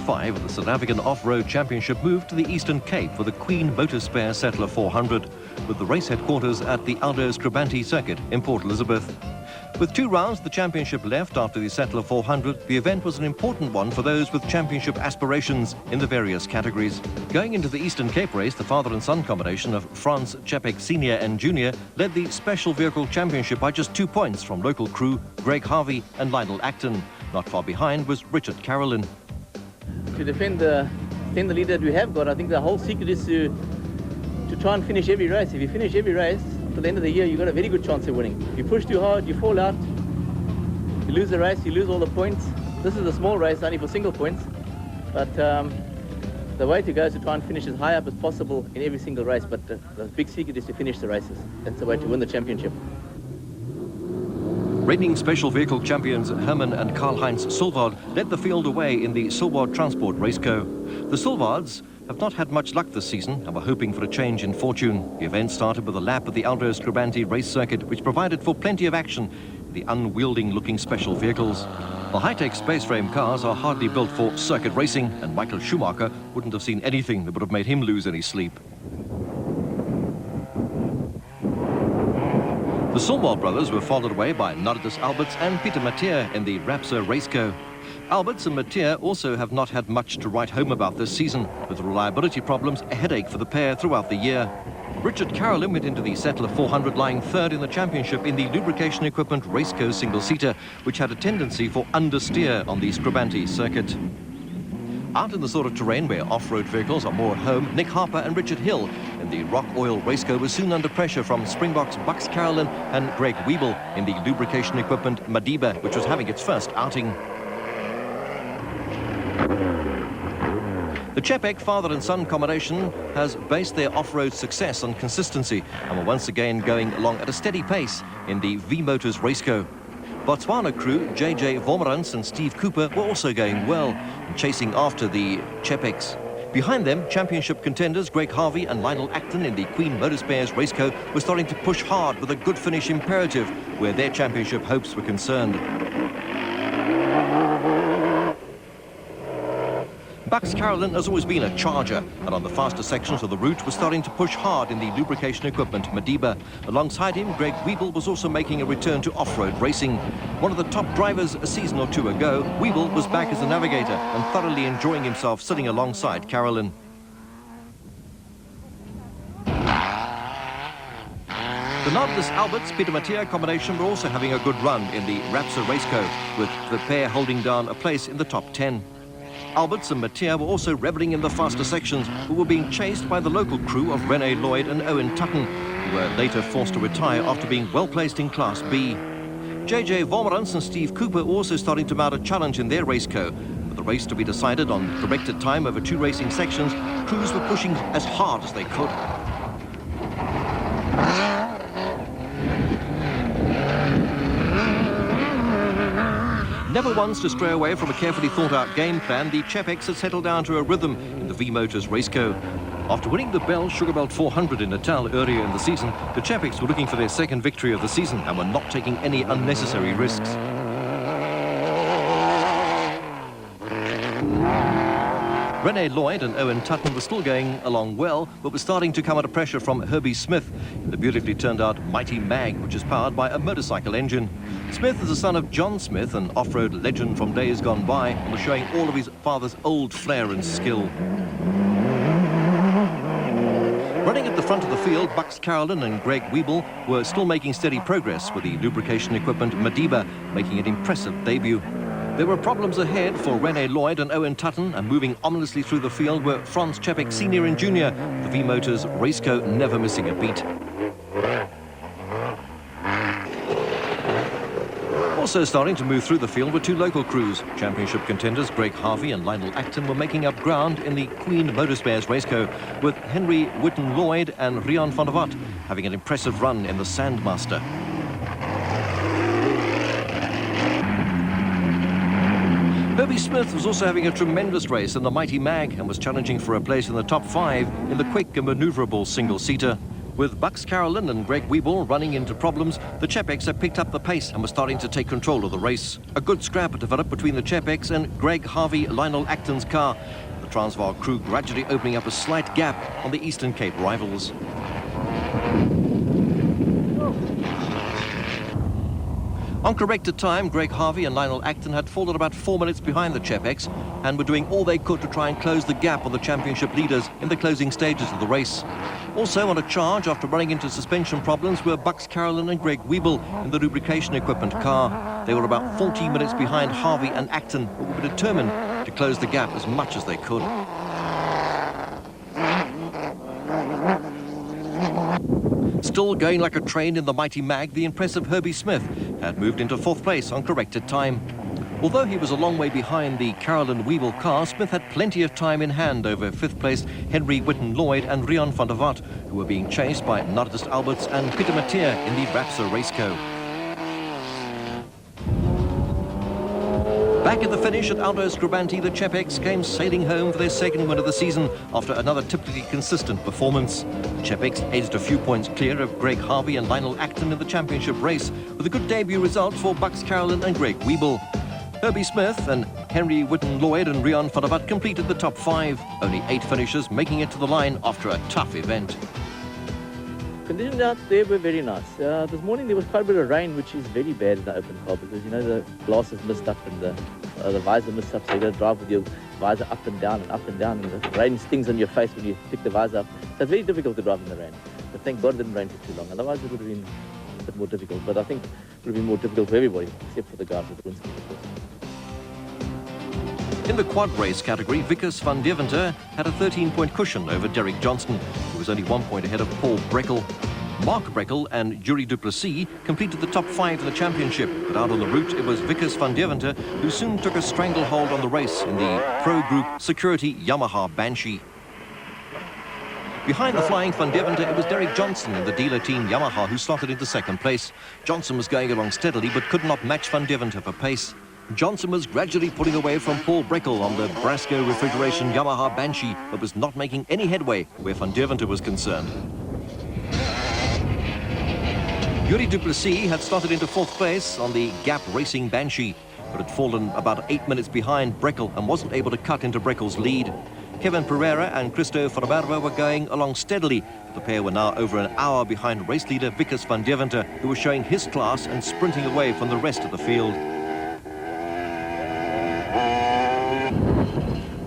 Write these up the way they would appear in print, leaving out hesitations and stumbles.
5 of the South African Off-Road Championship moved to the Eastern Cape for the Queen Motorspare Settler 400, with the race headquarters at the Aldo Scribante circuit in Port Elizabeth. With 2 rounds, the championship left after the Settler 400. The event was an important one for those with championship aspirations in the various categories. Going into the Eastern Cape race, the father and son combination of Franz Czepek Sr. and Jr. led the Special Vehicle Championship by just 2 points from local crew Greg Harvey and Lionel Acton. Not far behind was Richard Carolyn. To defend the lead that we have got, I think the whole secret is to try and finish every race. If you finish every race, at the end of the year, you've got a very good chance of winning. If you push too hard, you fall out, you lose the race, you lose all the points. This is a small race, only for single points, but the way to go is to try and finish as high up as possible in every single race, but the big secret is to finish the races. That's the way to win the championship. Reigning Special Vehicle champions Herman and Karl-Heinz Silvard led the field away in the Silvard Transport Raceco. The Silvards have not had much luck this season and were hoping for a change in fortune. The event started with a lap at the Aldo Scribante race circuit, which provided for plenty of action in the unwielding-looking special vehicles. The high-tech space frame cars are hardly built for circuit racing, and Michael Schumacher wouldn't have seen anything that would have made him lose any sleep. The Silvard brothers were followed away by Nardus Alberts and Peter Mathieu in the Rapsa Raceco. Alberts and Mathieu also have not had much to write home about this season, with reliability problems a headache for the pair throughout the year. Richard Carolyn went into the Settler 400 lying 3rd in the championship in the lubrication equipment Raceco single-seater, which had a tendency for understeer on the Scribante circuit. Out in the sort of terrain where off-road vehicles are more at home, Nick Harper and Richard Hill in the Rock Oil Raceco were soon under pressure from Springbok's Bucks Carolyn and Greg Wiebel in the lubrication equipment Madiba, which was having its first outing. The Czepek father and son combination has based their off-road success on consistency and were once again going along at a steady pace in the V-Motors Raceco. Botswana crew JJ Vormerans and Steve Cooper were also going well and chasing after the Czepeks. Behind them, championship contenders Greg Harvey and Lionel Acton in the Queen Motorspares Raceco were starting to push hard with a good finish imperative where their championship hopes were concerned. Bucks Carolyn has always been a charger, and on the faster sections of the route was starting to push hard in the lubrication equipment Madiba. Alongside him, Greg Wiebel was also making a return to off-road racing. One of the top drivers a season or 2 ago, Wiebel was back as a navigator and thoroughly enjoying himself sitting alongside Carolyn. The Nardus Alberts Peter Mathieu combination were also having a good run in the Rapsa Raceco, with the pair holding down a place in the top 10. Alberts and Mathieu were also reveling in the faster sections, but were being chased by the local crew of Rene Lloyd and Owen Tutton, who were later forced to retire after being well placed in Class B. JJ Vormerans and Steve Cooper were also starting to mount a challenge in their Raceco. With the race to be decided on corrected time over 2 racing sections, crews were pushing as hard as they could. Never once to stray away from a carefully thought-out game plan, the Czepeks had settled down to a rhythm in the V-Motors Raceco. After winning the Bell Sugarbelt 400 in Natal earlier in the season, the Czepeks were looking for their 2nd victory of the season and were not taking any unnecessary risks. Rene Lloyd and Owen Tutton were still going along well, but were starting to come under pressure from Herbie Smith in the beautifully turned out Mighty Mag, which is powered by a motorcycle engine. Smith is the son of John Smith, an off-road legend from days gone by, and was showing all of his father's old flair and skill. Running at the front of the field, Bucks Carolyn and Greg Wiebel were still making steady progress with the lubrication equipment Madiba making an impressive debut. There were problems ahead for Rene Lloyd and Owen Tutton, and moving ominously through the field were Franz Czepek Sr. and Jr., the V-Motors Raceco never missing a beat. Also starting to move through the field were 2 local crews. Championship contenders Greg Harvey and Lionel Acton were making up ground in the Queen Motorspares Raceco, with Henry Witten Lloyd and Rian van der Walt having an impressive run in the Sandmaster. Herbie Smith was also having a tremendous race in the Mighty Mag and was challenging for a place in the top 5 in the quick and manoeuvrable single-seater. With Bucks Carolyn and Greg Wiebel running into problems, the Chepex have picked up the pace and were starting to take control of the race. A good scrap developed between the Chepex and Greg Harvey Lionel Acton's car. The Transvaal crew gradually opening up a slight gap on the Eastern Cape rivals. On corrected time, Greg Harvey and Lionel Acton had fallen about 4 minutes behind the Chepex and were doing all they could to try and close the gap on the championship leaders in the closing stages of the race. Also on a charge after running into suspension problems were Bucks Carolyn and Greg Wiebel in the lubrication equipment car. They were about 14 minutes behind Harvey and Acton, but were determined to close the gap as much as they could. Still going like a train in the mighty mag, the impressive Herbie Smith had moved into 4th place on corrected time. Although he was a long way behind the Carolyn Wiebel car, Smith had plenty of time in hand over 5th place Henry Whitten-Lloyd and Rian van der Walt, who were being chased by Nardus Alberts and Pieter Mateer in the Rapsa Raceco. Back at the finish at Aldo Scribanti, the Chepex came sailing home for their second win of the season after another typically consistent performance. The Chepex edged a few points clear of Greg Harvey and Lionel Acton in the championship race, with a good debut result for Bucks Carolyn and Greg Wiebel. Herbie Smith and Henry Whitten-Lloyd and Rian van der Walt completed the top 5, only 8 finishers making it to the line after a tough event. Conditions out there were very nice. This morning there was quite a bit of rain, which is very bad in the open car because, you know, the glass is missed up and the visor missed up, so you got to drive with your visor up and down and up and down, and the rain stings on your face when you pick the visor up. So it's very difficult to drive in the rain. But thank God it didn't rain for too long, otherwise it would have been a bit more difficult. But I think it would have been more difficult for everybody, except for the guys with the windscreen, of course. In the quad race category, Wikus van Deventer had a 13-point cushion over Derek Johnson, who was only 1 point ahead of Paul Breckel. Mark Breckel and Yuri Du Plessis completed the top 5 in the championship, but out on the route it was Wikus van Deventer who soon took a stranglehold on the race in the Pro Group Security Yamaha Banshee. Behind the flying Van Deventer, it was Derek Johnson in the dealer team Yamaha who slotted into 2nd place. Johnson was going along steadily but could not match Van Deventer for pace. Johnson was gradually pulling away from Paul Breckel on the Brasco Refrigeration Yamaha Banshee, but was not making any headway where Van Deventer was concerned. Yuri Du Plessis had slotted into 4th place on the Gap Racing Banshee, but had fallen about 8 minutes behind Breckel and wasn't able to cut into Breckel's lead. Kevin Pereira and Christo Verberwa were going along steadily, but the pair were now over an hour behind race leader Wikus van Deventer, who was showing his class and sprinting away from the rest of the field.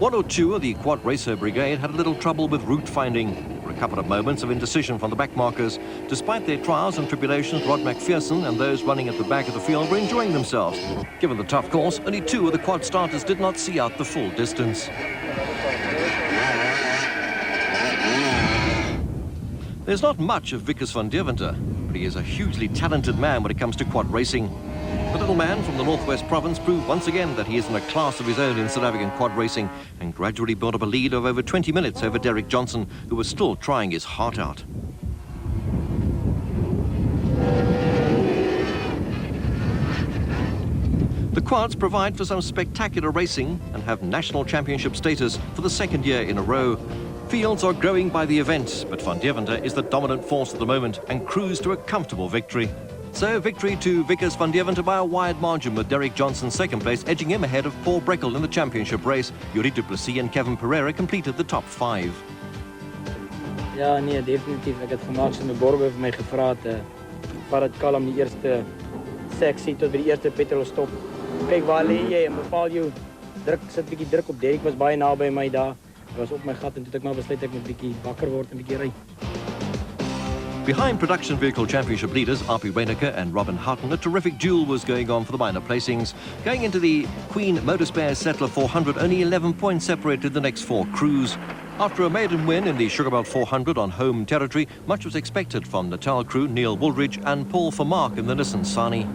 1 or 2 of the quad racer brigade had a little trouble with route finding. There were a couple of moments of indecision from the backmarkers. Despite their trials and tribulations, Rod McPherson and those running at the back of the field were enjoying themselves. Given the tough course, only 2 of the quad starters did not see out the full distance. There's not much of Wikus van Deventer, but he is a hugely talented man when it comes to quad racing. The little man from the Northwest Province proved once again that he is in a class of his own in South African quad racing and gradually built up a lead of over 20 minutes over Derek Johnson, who was still trying his heart out. The quads provide for some spectacular racing and have national championship status for the 2nd year in a row. Fields are growing by the event, but Van Deventer is the dominant force at the moment and cruised to a comfortable victory. So victory to Wikus van Deventer by a wide margin, with Derek Johnson 2nd place, edging him ahead of Paul Breckel in the championship race. Yuri Du Plessis and Kevin Pereira completed the top 5. Ja, nee, definitief. Ek het vandag so 'n borbe vir my gevra het, vat dit kalm die eerste seksie tot by die eerste petrolstop. Kyk waar lê jy en bepaal jou druk, sit 'n bietjie druk op Derek, was baie naby my daar. Hy was op my gat en toe het ek maar besluit ek moet 'n bietjie wakker word en 'n bietjie ry. Behind Production Vehicle Championship leaders R.P. Reyneke and Robin Houghton, a terrific duel was going on for the minor placings. Going into the Queen Motorspare Settler 400, only 11 points separated the next 4 crews. After a maiden win in the Sugarbelt 400 on home territory, much was expected from Natal crew Neil Woolridge and Paul Vermaak in the Nissan Sani.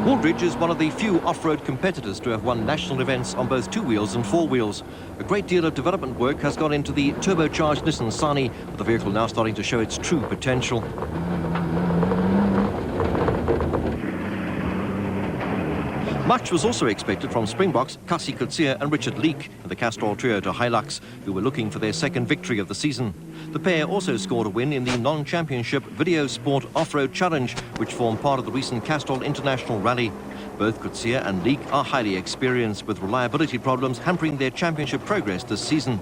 Woolridge is one of the few off-road competitors to have won national events on both 2 wheels and 4 wheels. A great deal of development work has gone into the turbocharged Nissan Sani, with the vehicle now starting to show its true potential. Much was also expected from Springboks, Cassie Coetzee and Richard Leek in the Castrol Toyota Hilux, who were looking for their second victory of the season. The pair also scored a win in the non-championship Video Sport Off-Road Challenge, which formed part of the recent Castrol International Rally. Both Coetzee and Leek are highly experienced, with reliability problems hampering their championship progress this season.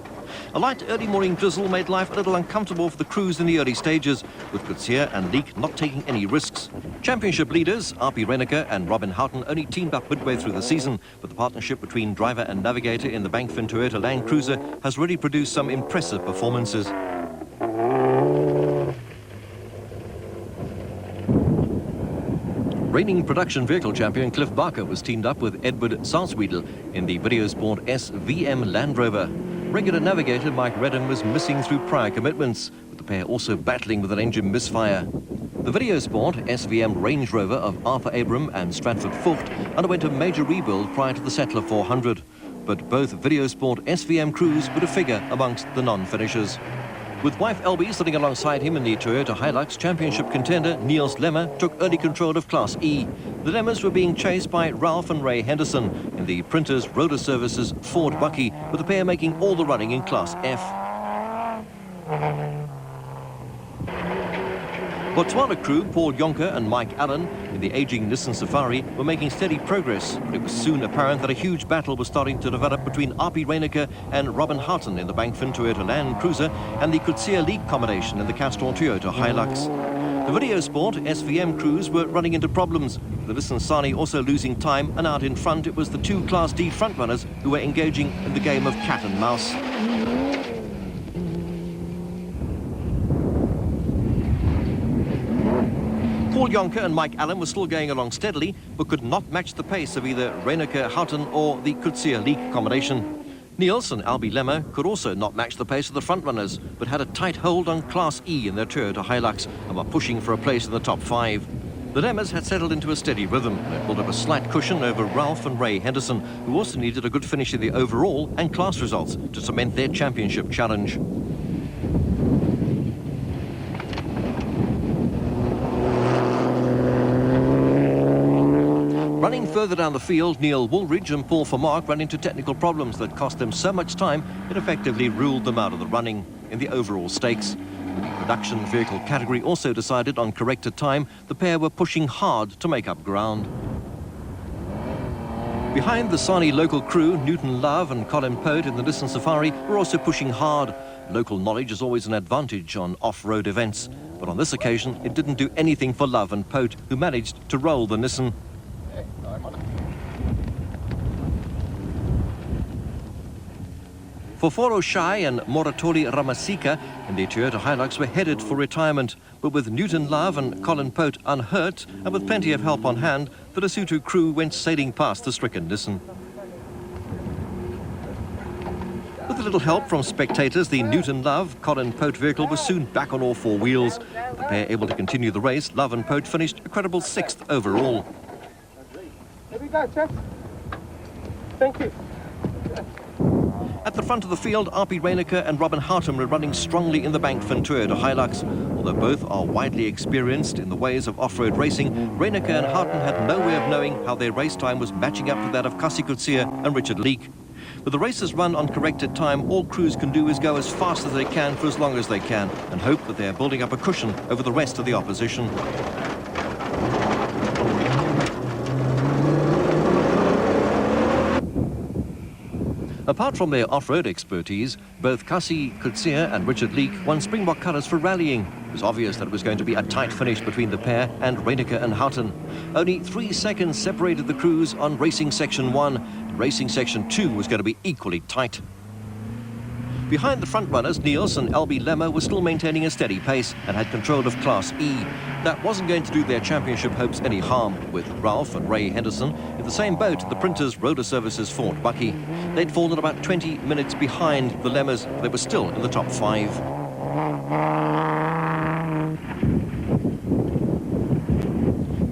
A light early morning drizzle made life a little uncomfortable for the crews in the early stages, with Coetzee and Leek not taking any risks. Championship leaders Api Reyneke and Robin Houghton only teamed up midway through the season, but the partnership between driver and navigator in the Bankfin Toyota Land Cruiser has really produced some impressive performances. Reigning production vehicle champion Cliff Barker was teamed up with Edward Salzwiedel in the Video Sport SVM Land Rover. Regular navigator Mike Redden was missing through prior commitments, with the pair also battling with an engine misfire. The Video Sport SVM Range Rover of Arthur Abram and Stratford Vogt underwent a major rebuild prior to the Settler 400, but both Video Sport SVM crews would a figure amongst the non-finishers. With wife Elby sitting alongside him in the Toyota Hilux, championship contender Niels Lemmer took early control of Class E. The Lemmers were being chased by Ralph and Ray Henderson in the Printers Rotor Services Ford Bucky, with the pair making all the running in Class F. Botswana crew Paul Jonker and Mike Allen in the aging Nissan Safari were making steady progress, but it was soon apparent that a huge battle was starting to develop between Api Reyneke and Robin Houghton in the Bankfin Toyota Land Cruiser and the Coetzee Leek combination in the Castrol Toyota Hilux. The Video Sport SVM crews were running into problems, the Nissan Sani also losing time, and out in front it was the two Class D frontrunners who were engaging in the game of cat and mouse. Paul Jonker and Mike Allen were still going along steadily, but could not match the pace of either Reyneke Houghton or the Coetzee Leek combination. Niels and Albie Lemmer could also not match the pace of the frontrunners, but had a tight hold on Class E in their Toyota Hilux and were pushing for a place in the top 5. The Lemmers had settled into a steady rhythm. They pulled up a slight cushion over Ralph and Ray Henderson, who also needed a good finish in the overall and class results to cement their championship challenge. Running further down the field, Neil Woolridge and Paul Vermaak ran into technical problems that cost them so much time it effectively ruled them out of the running in the overall stakes. In the production vehicle category also decided on corrected time, the pair were pushing hard to make up ground. Behind the Sani local crew, Newton Love and Colin Pote in the Nissan Safari were also pushing hard. Local knowledge is always an advantage on off-road events, but on this occasion it didn't do anything for Love and Pote, who managed to roll the Nissan. Foforo Shai and Moratori Ramasika in the Toyota Hilux were headed for retirement, but with Newton Love and Colin Pote unhurt and with plenty of help on hand, the Lesotho crew went sailing past the stricken Nissan. With a little help from spectators, the Newton Love Colin Pote vehicle was soon back on all 4 wheels. The pair able to continue the race, Love and Pote finished a credible 6th overall. There we go, chaps. Thank you. At the front of the field, Api Reyneke and Robin Houghton were running strongly in the Bankfin Toyota Hilux. Although both are widely experienced in the ways of off-road racing, Reyneke and Houghton had no way of knowing how their race time was matching up to that of Cassie Coetzee and Richard Leek. With the races run on corrected time, all crews can do is go as fast as they can for as long as they can and hope that they're building up a cushion over the rest of the opposition. Apart from their off-road expertise, both Cassie Coetzee and Richard Leek won Springbok colours for rallying. It was obvious that it was going to be a tight finish between the pair and Reyneke and Houghton. Only 3 seconds separated the crews on Racing Section 1, and Racing Section 2 was going to be equally tight. Behind the front runners, Niels and Albie Lemmer were still maintaining a steady pace and had control of Class E. That wasn't going to do their championship hopes any harm, with Ralph and Ray Henderson in the same boat at the Printers Rotor Services Fort Bucky. They'd fallen about 20 minutes behind the Lemmers, but they were still in the top 5.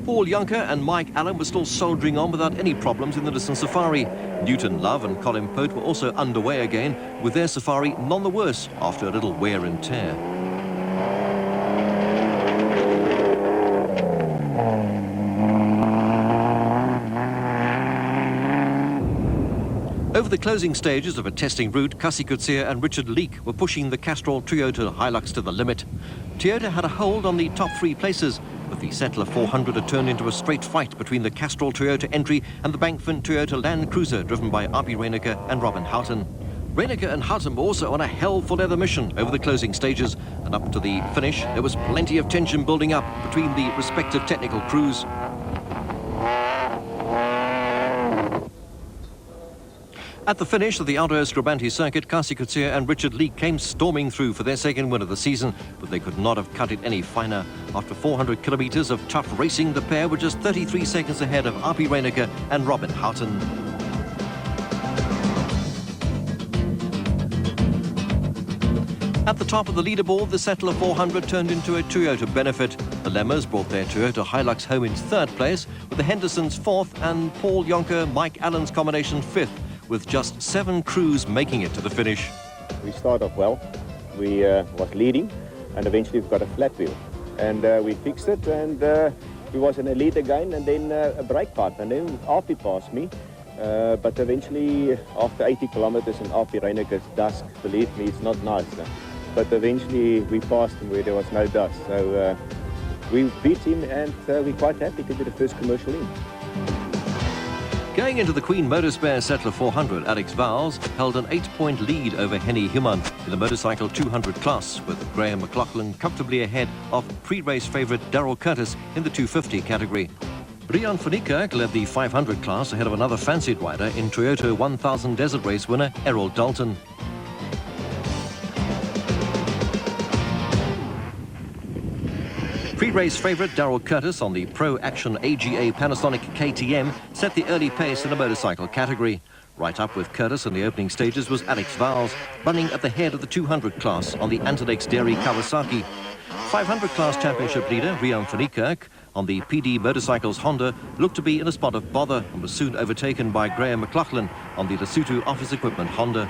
Paul Jonker and Mike Allen were still soldiering on without any problems in the Nissan Safari. Newton Love and Colin Pote were also underway again, with their Safari none the worse after a little wear and tear. Over the closing stages of a testing route, Kasi Coetzee and Richard Leek were pushing the Castrol Toyota Hilux to the limit. Toyota had a hold on the top 3 places, but the Settler 400 had turned into a straight fight between the Castrol Toyota entry and the Bankford Toyota Land Cruiser driven by Api Reiniger and Robin Houghton. Reiniger and Houghton were also on a hell-for-leather mission over the closing stages, and up to the finish there was plenty of tension building up between the respective technical crews. At the finish of the Aldo Scribanti circuit, Kasi Coetzee and Richard Leek came storming through for their second win of the season, but they could not have cut it any finer. After 400 kilometres of tough racing, the pair were just 33 seconds ahead of Api Reiniger and Robin Houghton. At the top of the leaderboard, the Settler 400 turned into a Toyota benefit. The Lemmers brought their Toyota Hilux home in 3rd place, with the Hendersons 4th and Paul Jonker, Mike Allen's combination 5th, with just 7 crews making it to the finish. We start off well. We was leading, and eventually we got a flat wheel. And we fixed it, and we was in a lead again, and then a brake part, and then Api passed me. But eventually, after 80 kilometers in Api Reiniger's dusk, believe me, it's not nice. But eventually we passed him where there was no dust. So we beat him, and we're quite happy to be the first commercial in. Going into the Queen Motorspare Settler 400, Alex Vowles held an 8-point lead over Henny Human in the motorcycle 200 class, with Graham McLaughlin comfortably ahead of pre-race favourite Darrell Curtis in the 250 category. Rian van Niekerk led the 500 class ahead of another fancied rider in Toyota 1000 Desert Race winner Errol Dalton. Pre-race favourite Darrell Curtis on the Pro Action AGA Panasonic KTM set the early pace in the motorcycle category. Right up with Curtis in the opening stages was Alex Vowles, running at the head of the 200 class on the Antilex Dairy Kawasaki. 500 class championship leader Rian van Niekerk on the PD Motorcycles Honda looked to be in a spot of bother and was soon overtaken by Graham McLaughlin on the Lesotho Office Equipment Honda.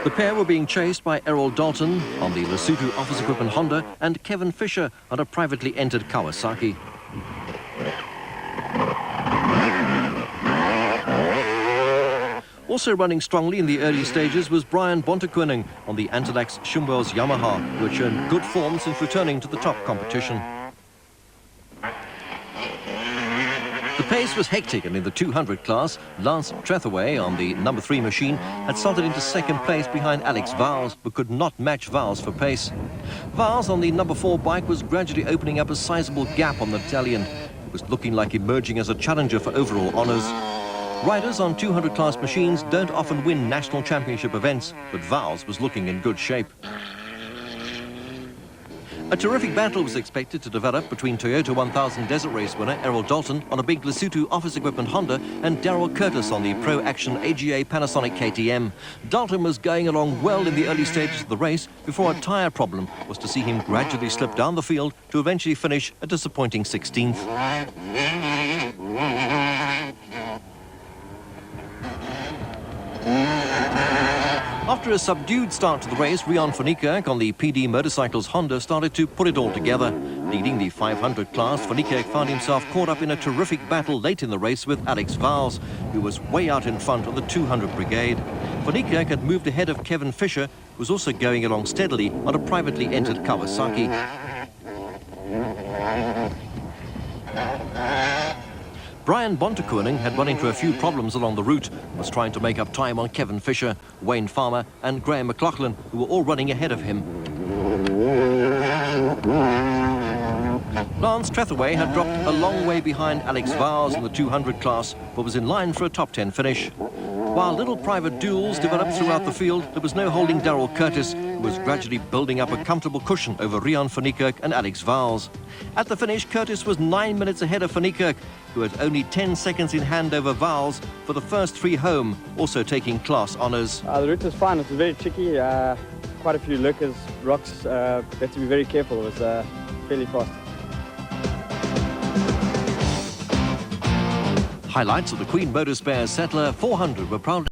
The pair were being chased by Errol Dalton on the Lesotho Office Equipment Honda and Kevin Fisher on a privately entered Kawasaki. Also running strongly in the early stages was Brian Bontekoning on the Antilax Shumwells Yamaha, who had shown good form since returning to the top competition. The pace was hectic, and in the 200 class, Lance Trethaway on the number 3 machine had slotted into 2nd place behind Alex Vowles, but could not match Vowles for pace. Vowles on the number 4 bike was gradually opening up a sizable gap on the Italian. It was looking like emerging as a challenger for overall honours. Riders on 200 class machines don't often win national championship events, but Vowles was looking in good shape. A terrific battle was expected to develop between Toyota 1000 Desert Race winner Errol Dalton on a big Lesotho Office Equipment Honda and Darrell Curtis on the Pro Action AGA Panasonic KTM. Dalton was going along well in the early stages of the race before a tyre problem was to see him gradually slip down the field to eventually finish a disappointing 16th. After a subdued start to the race, Rian van Niekerk on the PD Motorcycles Honda started to put it all together. Leading the 500 class, van Niekerk found himself caught up in a terrific battle late in the race with Alex Vowles, who was way out in front of the 200 brigade. Van Niekerk had moved ahead of Kevin Fisher, who was also going along steadily on a privately entered Kawasaki. Brian Bontekoning had run into a few problems along the route and was trying to make up time on Kevin Fisher, Wayne Farmer and Graham McLaughlin, who were all running ahead of him. Lance Trethaway had dropped a long way behind Alex Vowles in the 200 class, but was in line for a top 10 finish. While little private duels developed throughout the field, there was no holding Darrell Curtis, who was gradually building up a comfortable cushion over Rian van Niekerk and Alex Vowles. At the finish, Curtis was 9 minutes ahead of van Niekerk, who had only 10 seconds in hand over Vowles for the first 3 home, also taking class honours. The route was fine. It was very tricky. Quite a few lurkers, rocks. We had to be very careful. It was fairly fast. Highlights of the Queen Motorspare Settler 400 were proudly